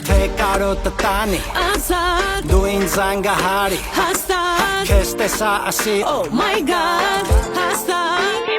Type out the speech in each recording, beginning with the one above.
Թե կարոտ տանի Ազատ Դու ինձ անգահարի Հաստատ Քեզ տեսա ասի Oh my god Հաստատ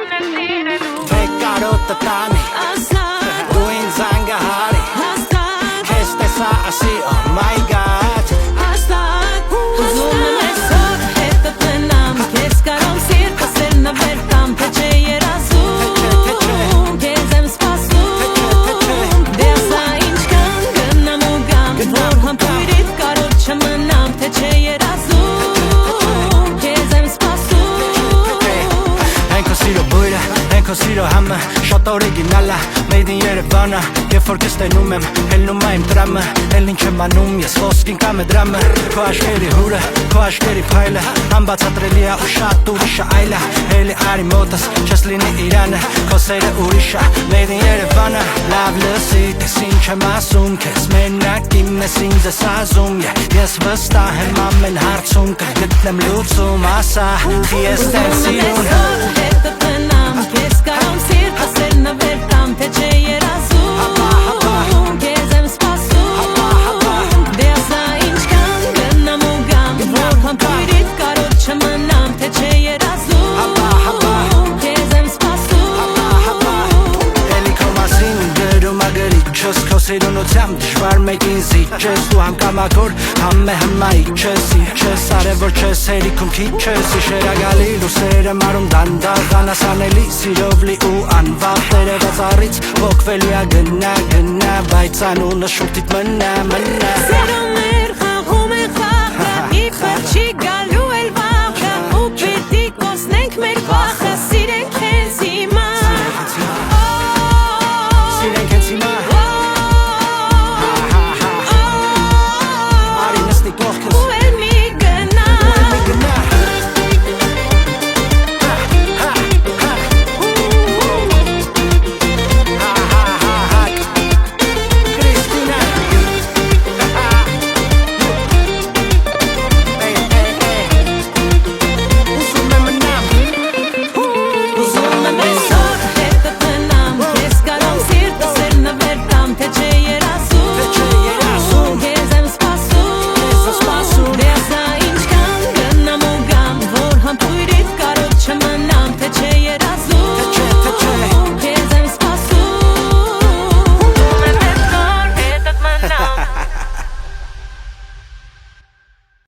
Թե կարոտ տանի Ազատ Դու ինձ անգահարի Հաստատ Քեզ տեսա ասի Oh my god Հաստատ Ուզում եմ այսօր հետը տնամ Քեզ կարամ սիրտ ասել նվեր տամ Թե չէ երազում Քեզ եմ սպասում Դե ասա ինչքան գնամ ու գամ Որ համբույրիդ կարոտ չմնամ Թե չէ երազում Քեզ եմ սպասում Հեն քո սիրո բույրը, հեն քո սիրո համը Շատ օրիգինալ է, made in Երևանը Երբ որ քեզ տենում եմ, հելնում է իմ տրամը Էլ ինչ եմ անում, ես ոսկին կամ է դրամը Քո աշկերի հուրը, քո աշկերի փայլը Անբացատրելի է ու շատ ուրիշ է այլը Էլի արի մոտս, չես լինի Իրանը Քո սերը ուրիշ է, made in Երևանը Լավ լսի, տես ինչ եմ ասում Քեզ մենակ իմն ես ինձ ես ազում Ես վստահ եմ ամեն հարցում Կգտնեմ լուծում, ասա, ես տեն սիրուն Հետը տնամ, քեզ կարամ սիրտ ասել նվեր տամ Թե չէ երազում Քեզ եմ սպասում Դե ասա ինչքան գնամ ու գամ Որ համբույրիդ կարոտ չմնամ Թե չէ երազում Քեզ եմ սպասում Էլի քո մասին գրում ագրիչս Քո սիրունությամբ դժվար մեկին զիջես Դու համ կամակոր, համ է հմայիկ չես Իջես, արևոր չես, հերիքում քիչ ես Իշերագալի լուսերը մարում դանդաղ Անասանելի սիրով լի ու անվավ Տերևած առից ոգվելի ա գնա Բայց անունը շուրթիտ մնա Սերում էր խաղում է խաղը Իպր չի գալու էլ վաղը Ու պիտի կոսնենք մեր վախը